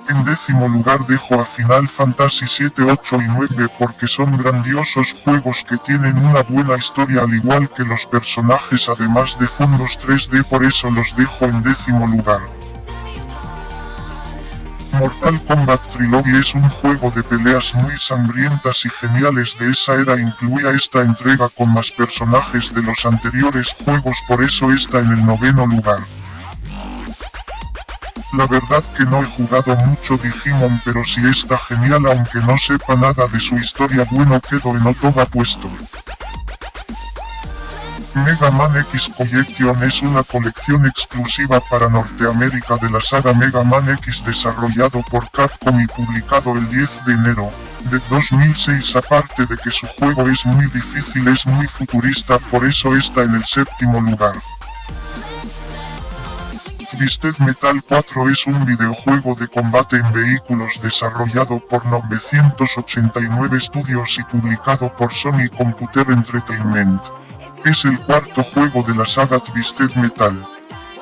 En décimo lugar dejo a Final Fantasy 7, 8 y 9 porque son grandiosos juegos que tienen una buena historia al igual que los personajes además de fondos 3D, por eso los dejo en décimo lugar. Mortal Kombat Trilogy es un juego de peleas muy sangrientas y geniales de esa era, incluía esta entrega con más personajes de los anteriores juegos, por eso está en el noveno lugar. La verdad que no he jugado mucho Digimon, pero sí está genial aunque no sepa nada de su historia, bueno, quedo en octavo puesto. Mega Man X Collection es una colección exclusiva para Norteamérica de la saga Mega Man X desarrollado por Capcom y publicado el 10 de enero de 2006. Aparte de que su juego es muy difícil, es muy futurista, por eso está en el séptimo lugar. Twisted Metal 4 es un videojuego de combate en vehículos desarrollado por 989 Studios y publicado por Sony Computer Entertainment. Es el cuarto juego de la saga Twisted Metal.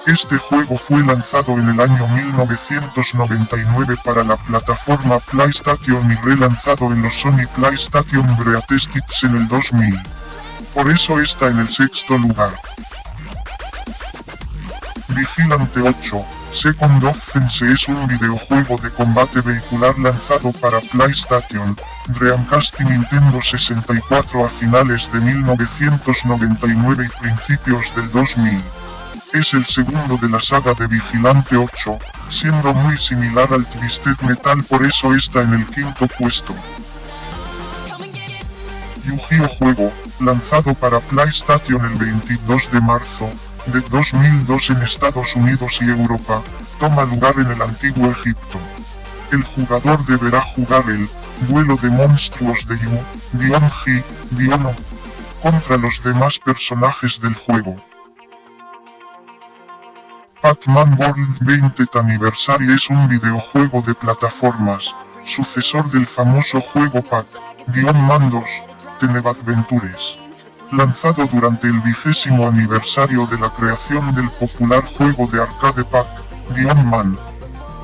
Este juego fue lanzado en el año 1999 para la plataforma PlayStation y relanzado en los Sony PlayStation Greatest Hits en el 2000. Por eso está en el sexto lugar. Vigilante 8, Second Offense es un videojuego de combate vehicular lanzado para PlayStation, Dreamcast y Nintendo 64 a finales de 1999 y principios del 2000. Es el segundo de la saga de Vigilante 8, siendo muy similar al Twisted Metal, por eso está en el quinto puesto. Yu-Gi-Oh! Juego, lanzado para PlayStation el 22 de marzo de 2002 en Estados Unidos y Europa, toma lugar en el antiguo Egipto. El jugador deberá jugar el duelo de monstruos de Yu-Gi-Oh! Contra los demás personajes del juego. Pac-Man World 20th Anniversary es un videojuego de plataformas, sucesor del famoso juego Pac-Man 2, The Adventures. Lanzado durante el 20º aniversario de la creación del popular juego de arcade Pac-Man.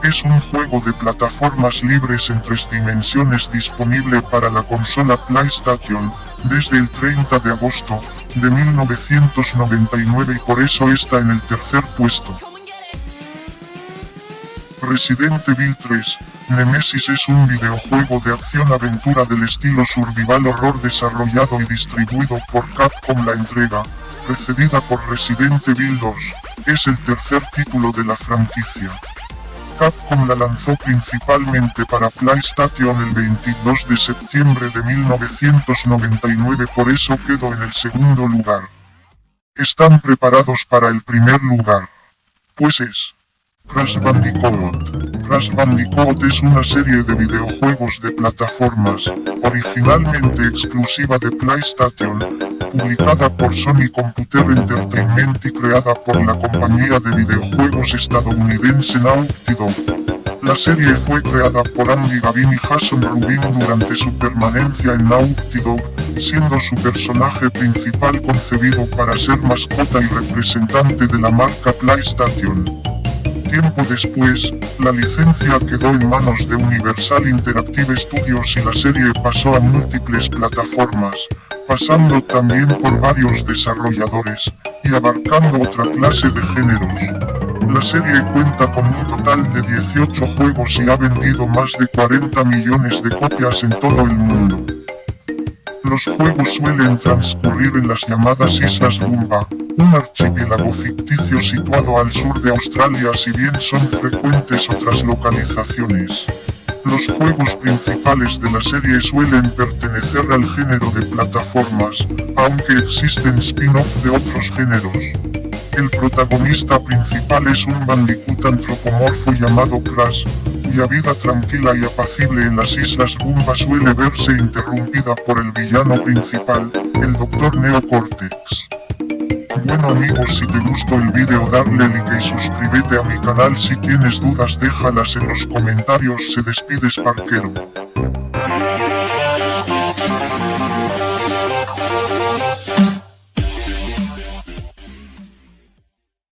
Es un juego de plataformas libres en 3 dimensiones disponible para la consola PlayStation, desde el 30 de agosto de 1999 y por eso está en el tercer puesto. Resident Evil 3, Nemesis es un videojuego de acción-aventura del estilo survival horror desarrollado y distribuido por Capcom. La entrega, precedida por Resident Evil 2, es el tercer título de la franquicia. Capcom la lanzó principalmente para PlayStation el 22 de septiembre de 1999, por eso quedó en el segundo lugar. ¿Están preparados para el primer lugar? Pues es Crash Bandicoot. Crash Bandicoot es una serie de videojuegos de plataformas, originalmente exclusiva de PlayStation, publicada por Sony Computer Entertainment y creada por la compañía de videojuegos estadounidense Naughty Dog. La serie fue creada por Andy Gavin y Jason Rubin durante su permanencia en Naughty Dog, siendo su personaje principal concebido para ser mascota y representante de la marca PlayStation. Tiempo después, la licencia quedó en manos de Universal Interactive Studios y la serie pasó a múltiples plataformas, pasando también por varios desarrolladores, y abarcando otra clase de géneros. La serie cuenta con un total de 18 juegos y ha vendido más de 40 millones de copias en todo el mundo. Los juegos suelen transcurrir en las llamadas Islas Goomba, un archipiélago ficticio situado al sur de Australia, si bien son frecuentes otras localizaciones. Los juegos principales de la serie suelen pertenecer al género de plataformas, aunque existen spin-off de otros géneros. El protagonista principal es un bandicoot antropomorfo llamado Crash, cuya vida tranquila y apacible en las Islas Goomba suele verse interrumpida por el villano principal, el Dr. Neo Cortex. Bueno amigos, si te gustó el video darle like y suscríbete a mi canal. Si tienes dudas déjalas en los comentarios. Se despide Sparkero.